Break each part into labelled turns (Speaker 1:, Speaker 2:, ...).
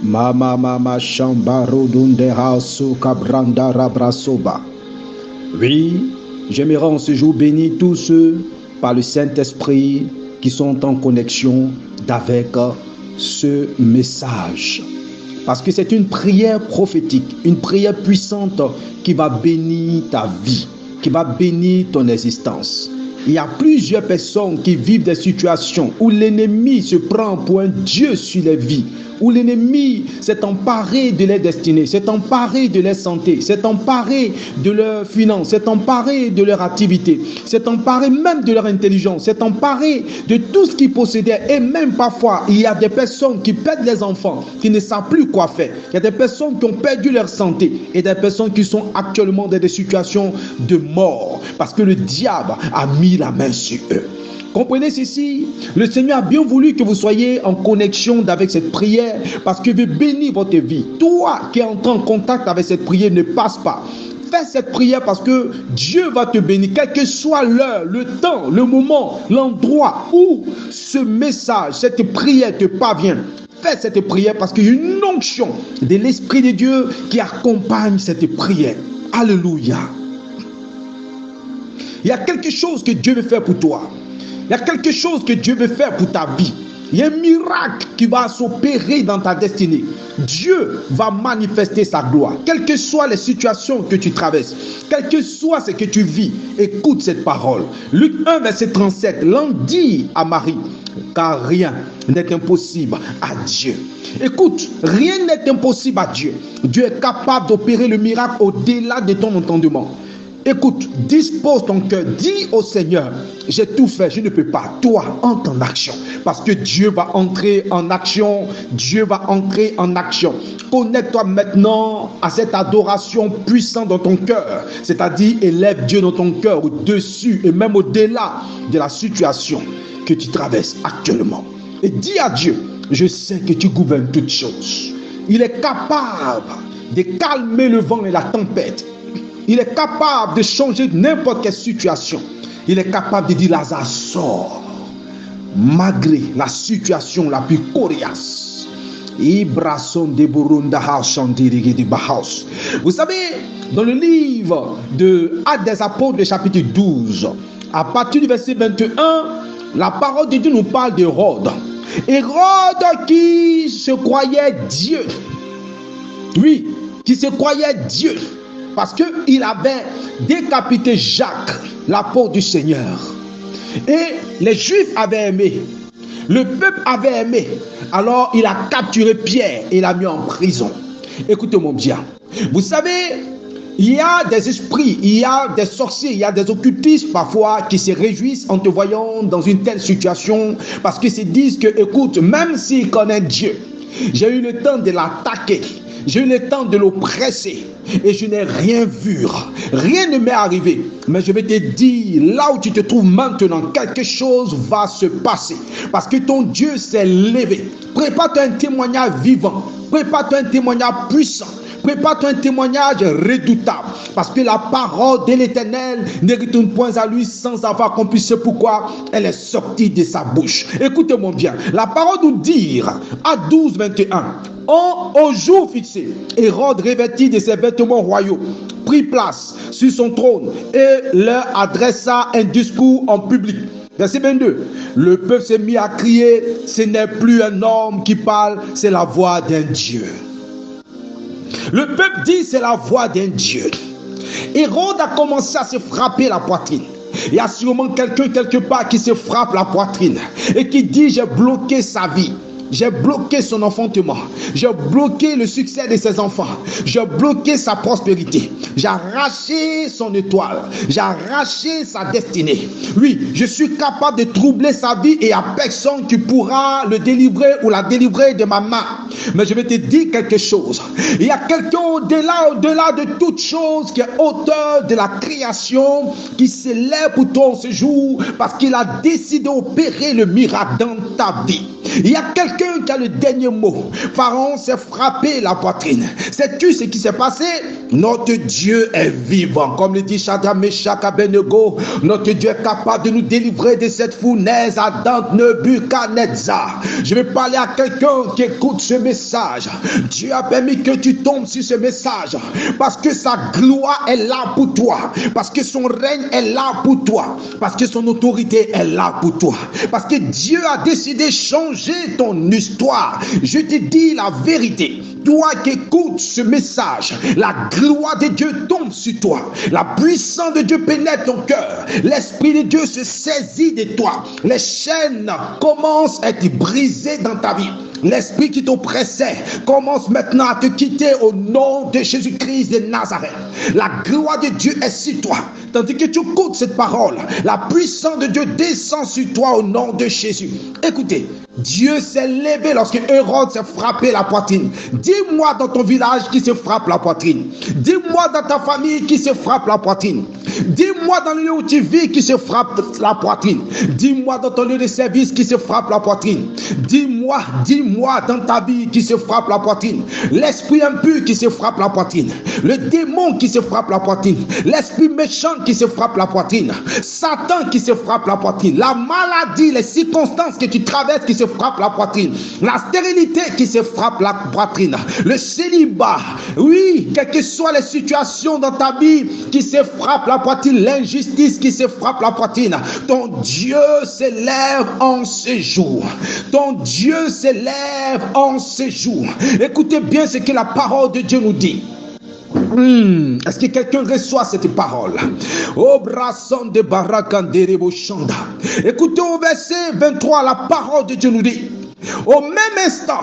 Speaker 1: Mama mama shambaro dundera suka branda rabrasoba. Oui, j'aimerais en ce jour bénir tous ceux par le Saint-Esprit qui sont en connexion avec ce message. Parce que c'est une prière prophétique, une prière puissante qui va bénir ta vie, qui va bénir ton existence. Il y a plusieurs personnes qui vivent des situations où l'ennemi se prend pour un Dieu sur les vies, où l'ennemi s'est emparé de leur destinée, s'est emparé de leur santé, s'est emparé de leurs finances, s'est emparé de leur activité, s'est emparé même de leur intelligence, s'est emparé de tout ce qu'ils possédaient. Et même parfois, il y a des personnes qui perdent les enfants, qui ne savent plus quoi faire. Il y a des personnes qui ont perdu leur santé et des personnes qui sont actuellement dans des situations de mort parce que le diable a mis la main sur eux. Comprenez ceci, le Seigneur a bien voulu que vous soyez en connexion avec cette prière parce qu'il veut bénir votre vie. Toi qui es entré en contact avec cette prière, ne passe pas. Fais cette prière parce que Dieu va te bénir, quel que soit l'heure, le temps, le moment, l'endroit où ce message, cette prière te parvient. Fais cette prière parce qu'il y a une onction de l'Esprit de Dieu qui accompagne cette prière. Alléluia. Il y a quelque chose que Dieu veut faire pour toi. Il y a quelque chose que Dieu veut faire pour ta vie. Il y a un miracle qui va s'opérer dans ta destinée. Dieu va manifester sa gloire. Quelles que soient les situations que tu traverses, quel que soit ce que tu vis, écoute cette parole. Luc 1, verset 37, l'ange dit à Marie, car rien n'est impossible à Dieu. Écoute, rien n'est impossible à Dieu. Dieu est capable d'opérer le miracle au-delà de ton entendement. Écoute, dispose ton cœur, dis au Seigneur, j'ai tout fait, je ne peux pas. Toi, entre en action, parce que Dieu va entrer en action. Dieu va entrer en action. Connecte-toi maintenant à cette adoration puissante dans ton cœur, c'est-à-dire élève Dieu dans ton cœur au-dessus et même au-delà de la situation que tu traverses actuellement. Et dis à Dieu, je sais que tu gouvernes toutes choses. Il est capable de calmer le vent et la tempête. Il est capable de changer n'importe quelle situation. Il est capable de dire Lazare sort, malgré la situation la plus coriace. Vous savez, dans le livre de Actes des Apôtres, le chapitre 12, à partir du verset 21, la parole de Dieu nous parle d'Hérode. Hérode qui se croyait Dieu. Oui, qui se croyait Dieu. Parce qu'il avait décapité Jacques, l'apôtre du Seigneur. Et les Juifs avaient aimé. Le peuple avait aimé. Alors il a capturé Pierre et l'a mis en prison. Écoutez-moi bien. Vous savez, il y a des esprits, il y a des sorciers, il y a des occultistes parfois qui se réjouissent en te voyant dans une telle situation. Parce qu'ils se disent que, écoute, même s'ils connaissent Dieu, j'ai eu le temps de l'attaquer. J'ai eu le temps de l'oppresser et je n'ai rien vu. Rien ne m'est arrivé. Mais je vais te dire, là où tu te trouves maintenant, quelque chose va se passer. Parce que ton Dieu s'est levé. Prépare-toi un témoignage vivant. Prépare-toi un témoignage puissant. Prépare-toi un témoignage redoutable. Parce que la parole de l'Éternel ne retourne point à lui sans avoir accompli ce pourquoi elle est sortie de sa bouche. Écoutez-moi bien. La parole nous dit à 12, 21. Au jour fixé, Hérode, revêtit de ses vêtements royaux, prit place sur son trône et leur adressa un discours en public. Verset 22. Le peuple s'est mis à crier, ce n'est plus un homme qui parle, c'est la voix d'un Dieu. Le peuple dit, c'est la voix d'un Dieu. Hérode a commencé à se frapper la poitrine. Il y a sûrement quelqu'un quelque part qui se frappe la poitrine et qui dit, j'ai bloqué sa vie. J'ai bloqué son enfantement. J'ai bloqué le succès de ses enfants. J'ai bloqué sa prospérité. J'ai arraché son étoile. J'ai arraché sa destinée. Oui, je suis capable de troubler sa vie et il n'y a personne qui pourra le délivrer ou la délivrer de ma main. Mais je vais te dire quelque chose. Il y a quelqu'un au-delà de toute chose qui est auteur de la création qui s'élève pour toi en ce jour parce qu'il a décidé d'opérer le miracle dans ta vie. Il y a quelqu'un qui a le dernier mot. Pharaon s'est frappé la poitrine. Sais-tu ce qui s'est passé? Notre Dieu est vivant. Comme le dit Shadrach, Meshach, Abednego, notre Dieu est capable de nous délivrer de cette fournaise ardente Nebuchadnezzar. Je vais parler à quelqu'un qui écoute ce message. Dieu a permis que tu tombes sur ce message parce que sa gloire est là pour toi, parce que son règne est là pour toi, parce que son autorité est là pour toi, parce que Dieu a décidé de changer ton histoire. Je te dis la vérité. Toi qui écoutes ce message, la gloire de Dieu tombe sur toi. La puissance de Dieu pénètre ton cœur. L'Esprit de Dieu se saisit de toi. Les chaînes commencent à être brisées dans ta vie. L'esprit qui t'oppressait commence maintenant à te quitter au nom de Jésus-Christ de Nazareth. La gloire de Dieu est sur toi. Tandis que tu écoutes cette parole, la puissance de Dieu descend sur toi au nom de Jésus. Écoutez, Dieu s'est levé lorsque Hérode s'est frappé la poitrine. Dis-moi dans ton village qui se frappe la poitrine. Dis-moi dans ta famille qui se frappe la poitrine. Dis-moi dans le lieu où tu vis qui se frappe la poitrine. Dis-moi dans ton lieu de service qui se frappe la poitrine. Dis-moi dans ta vie qui se frappe la poitrine. L'esprit impur qui se frappe la poitrine. Le démon qui se frappe la poitrine. L'esprit méchant qui se frappe la poitrine. Satan qui se frappe la poitrine. La maladie, les circonstances que tu traverses qui se frappent la poitrine. La stérilité qui se frappe la poitrine. Le célibat. Oui, quelles que soient les situations dans ta vie qui se frappent la poitrine. L'injustice qui se frappe la poitrine. Ton Dieu s'élève en ce jour. Ton Dieu s'élève en ce jour. Écoutez bien ce que la parole de Dieu nous dit. Est-ce que quelqu'un reçoit cette parole? Écoutez au verset 23, la parole de Dieu nous dit: au même instant,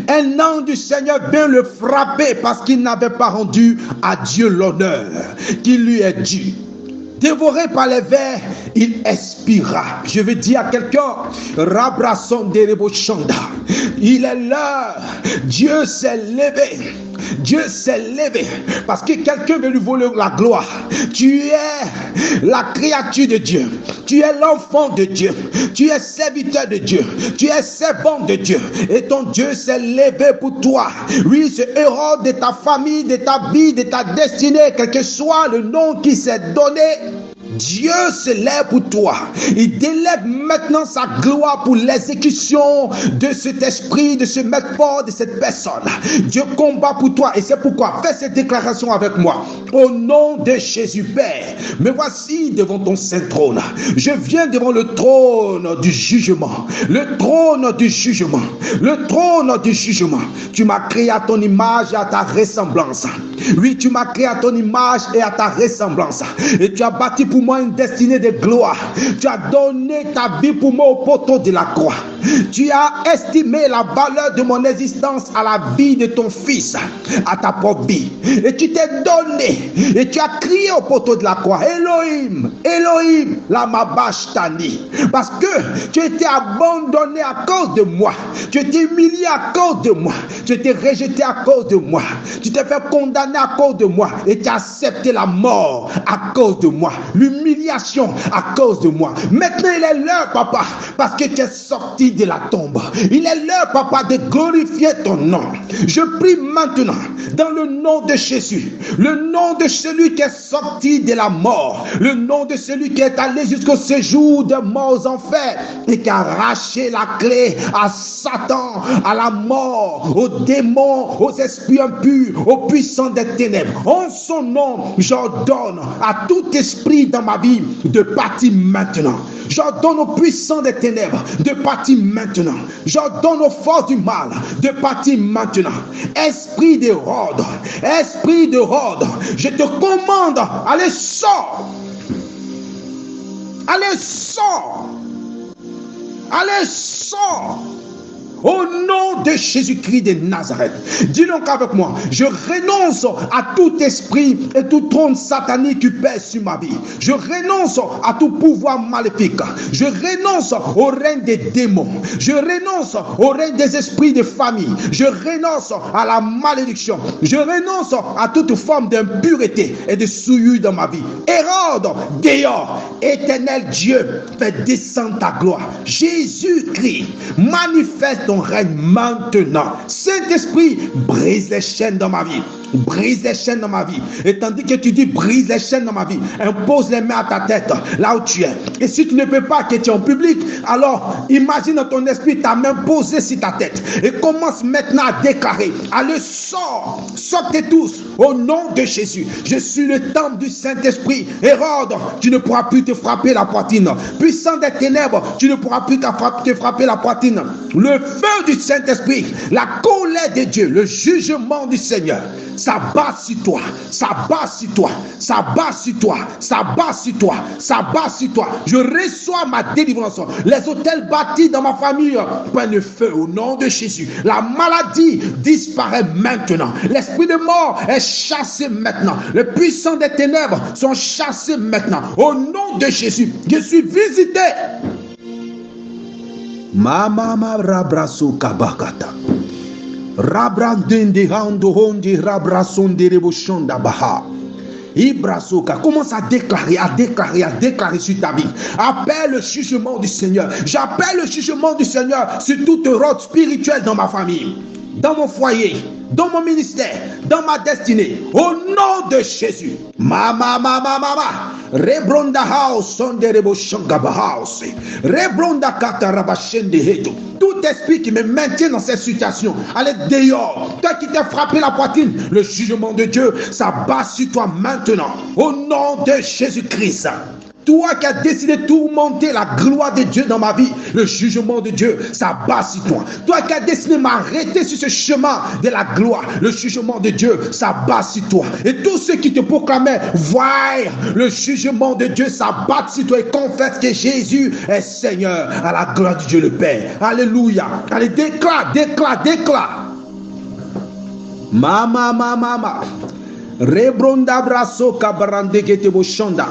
Speaker 1: un ange du Seigneur vient le frapper parce qu'il n'avait pas rendu à Dieu l'honneur qui lui est dû. Dévoré par les vers, il expira. Je veux dire à quelqu'un, il est l'heure. Dieu s'est levé. Dieu s'est levé parce que quelqu'un veut lui voler la gloire. Tu es la créature de Dieu. Tu es l'enfant de Dieu. Tu es serviteur de Dieu. Tu es servant de Dieu. Et ton Dieu s'est levé pour toi. Oui, ce héros de ta famille, de ta vie, de ta destinée, quel que soit le nom qui s'est donné, Dieu se lève pour toi. Il délègue maintenant sa gloire pour l'exécution de cet esprit, de ce maître fort, de cette personne. Dieu combat pour toi et c'est pourquoi fais cette déclaration avec moi. Au nom de Jésus Père, me voici devant ton saint trône. Je viens devant le trône du jugement. Le trône du jugement. Le trône du jugement. Tu m'as créé à ton image et à ta ressemblance. Oui, tu m'as créé à ton image et à ta ressemblance. Et tu as bâti pour moi une destinée de gloire. Tu as donné ta vie pour moi au poteau de la croix. Tu as estimé la valeur de mon existence à la vie de ton fils, à ta propre vie. Et tu t'es donné. Et tu as crié au poteau de la croix: Elohim, Elohim, lama sabachthani. Parce que tu étais abandonné à cause de moi. Tu étais humilié à cause de moi. Tu étais rejeté à cause de moi. Tu t'es fait condamner à cause de moi. Et tu as accepté la mort à cause de moi. L'humiliation à cause de moi. Maintenant il est l'heure, papa, parce que tu es sorti de la tombe. Il est l'heure, papa, de glorifier ton nom. Je prie maintenant dans le nom de Jésus, le nom de celui qui est sorti de la mort, le nom de celui qui est allé jusqu'au séjour de mort aux enfers et qui a arraché la clé à Satan, à la mort, aux démons, aux esprits impurs, aux puissants des ténèbres. En son nom, j'ordonne à tout esprit dans ma vie de partir maintenant. J'ordonne aux puissants des ténèbres de partir maintenant. J'ordonne aux forces du mal de partir maintenant. Esprit de Rhodes, esprit de Rhodes, je te commande, allez, sors. Allez, sors. Allez, sors. Au nom de Jésus-Christ de Nazareth. Dis donc avec moi: je renonce à tout esprit et tout trône satanique qui pèse sur ma vie. Je renonce à tout pouvoir maléfique. Je renonce au règne des démons. Je renonce au règne des esprits de famille. Je renonce à la malédiction. Je renonce à toute forme d'impureté et de souillure dans ma vie. Hérode, dehors. Éternel Dieu, fais descendre ta gloire. Jésus-Christ, manifeste ton règne maintenant. Saint-Esprit, brise les chaînes dans ma vie. brise les chaînes dans ma vie. Et tandis que tu dis brise les chaînes dans ma vie, impose les mains à ta tête, là où tu es. Et si tu ne peux pas, que tu es en public, alors imagine dans ton esprit ta main posée sur ta tête. Et commence maintenant à déclarer, allez, sors, sortez tous, au nom de Jésus. Je suis le temple du Saint-Esprit. Hérode, tu ne pourras plus te frapper la poitrine. Puissant des ténèbres, tu ne pourras plus te frapper la poitrine. Le feu du Saint-Esprit, la colère de Dieu, le jugement du Seigneur, ça bat sur toi, ça bat sur toi, ça bat sur toi, ça bat sur toi, ça bat sur toi. Je reçois ma délivrance. Les hôtels bâtis dans ma famille prennent le feu au nom de Jésus. La maladie disparaît maintenant. L'esprit de mort est chassé maintenant. Les puissants des ténèbres sont chassés maintenant. Au nom de Jésus, je suis visité. Mama rabraso kabakata. Rabrandende hando hondi rabrasonde reboshonda baha. Ibrasoka, commence à déclarer sur ta vie. Appelle le jugement du Seigneur. J'appelle le jugement du Seigneur sur toute rôde spirituelle dans ma famille, dans mon foyer, dans mon ministère, dans ma destinée. Au nom de Jésus. Mama. Rebronda house, sonde reboshonga house. Rebronda kata rabashende hedo. Tout esprit qui me maintient dans cette situation, allez dehors. Toi qui t'es frappé la poitrine, le jugement de Dieu, ça bat sur toi maintenant. Au nom de Jésus-Christ. Toi qui as décidé de tourmenter la gloire de Dieu dans ma vie, le jugement de Dieu, ça bat sur toi. Toi qui as décidé de m'arrêter sur ce chemin de la gloire, le jugement de Dieu, ça bat sur toi. Et tous ceux qui te proclamaient, voient le jugement de Dieu, ça bat sur toi et confesse que Jésus est Seigneur à la gloire de Dieu le Père. Alléluia. Allez, déclare. Mama. Rebronda braso kabarande gete boshonda.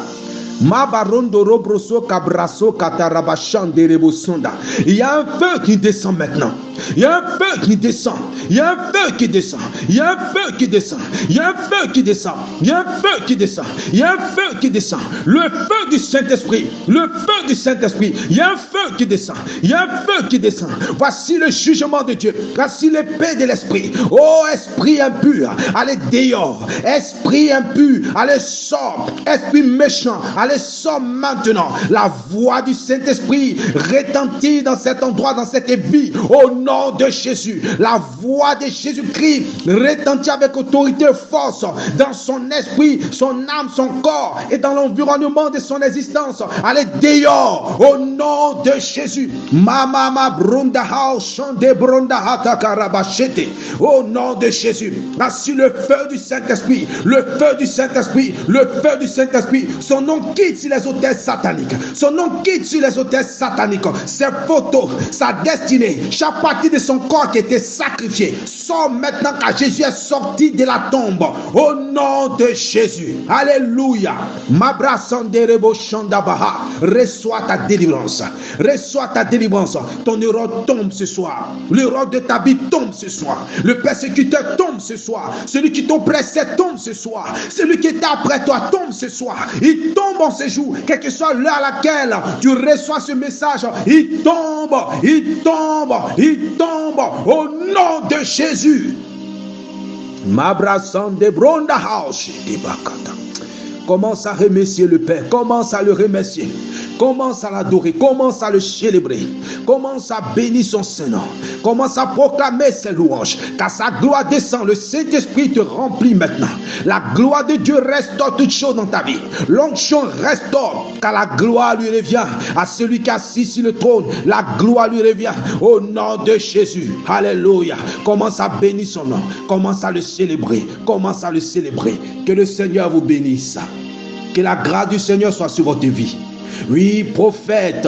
Speaker 1: Mabarondo robroso kabraso katarabashan de rebosonda. Il y a un feu qui descend maintenant. Il y a un feu qui descend. Il y a un feu qui descend. Il y a un feu qui descend. Il y a un feu qui descend. Il y a un feu qui descend. Il y a un feu qui descend. Le feu du Saint-Esprit. Le feu du Saint-Esprit. Il y a un feu qui descend. Il y a un feu qui descend. Voici le jugement de Dieu. Voici l'épée de l'esprit. Oh, esprit impur, allez dehors. Esprit impur, allez sort. Esprit méchant, allez sort maintenant. La voix du Saint-Esprit retentit dans cet endroit, dans cette vie. Au nom de Jésus, la voix de Jésus-Christ retentit avec autorité et force dans son esprit, son âme, son corps et dans l'environnement de son existence. Allez dehors au nom de Jésus. Mama bronda house de bronda hatakarabachete. Au nom de Jésus, voici le feu du Saint-Esprit, le feu du Saint-Esprit, le feu du Saint-Esprit. Son nom quitte sur les autels sataniques. Son nom quitte sur les autels sataniques. Ses photos, sa destinée, chaque partie de son corps qui était sacrifiée sort maintenant car Jésus est sorti de la tombe. Au nom de Jésus. Alléluia. Reçois ta délivrance. Reçois ta délivrance. Ton erreur tombe ce soir. L'erreur de ta vie tombe ce soir. Le persécuteur tombe ce soir. Celui qui t'oppressait tombe ce soir. Celui qui était après toi tombe ce soir. Il tombe en ce jour. Quelle que soit l'heure à laquelle tu reçois ce message, il tombe. Il tombe. Il tombe. Au nom de Jésus. Mabrasan de Bronda House. Commence à remercier le Père. Commence à le remercier. Commence à l'adorer. Commence à le célébrer. Commence à bénir son Seigneur. Commence à proclamer ses louanges. Car sa gloire descend. Le Saint-Esprit te remplit maintenant. La gloire de Dieu restaure toutes choses dans ta vie. L'onction restaure. Car la gloire lui revient. À celui qui est assis sur le trône, la gloire lui revient. Au nom de Jésus. Alléluia. Commence à bénir son nom. Commence à le célébrer. Commence à le célébrer. Que le Seigneur vous bénisse. Que la grâce du Seigneur soit sur votre vie. Oui, prophète,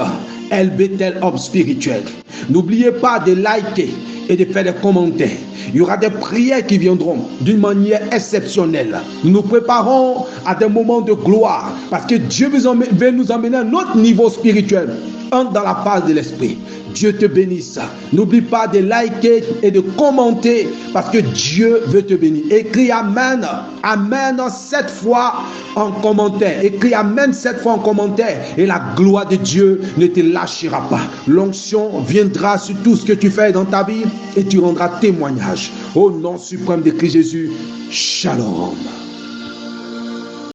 Speaker 1: El Bethel, homme spirituel. N'oubliez pas de liker et de faire des commentaires. Il y aura des prières qui viendront d'une manière exceptionnelle. Nous nous préparons à des moments de gloire parce que Dieu veut nous emmener à un autre niveau spirituel. entre dans la phase de l'esprit. Dieu te bénisse. N'oublie pas de liker et de commenter parce que Dieu veut te bénir. Écris Amen. Amen 7 fois en commentaire. Écris Amen 7 fois en commentaire et la gloire de Dieu ne te lâchera pas. L'onction viendra sur tout ce que tu fais dans ta vie et tu rendras témoignage. Au nom suprême de Christ Jésus, Shalom.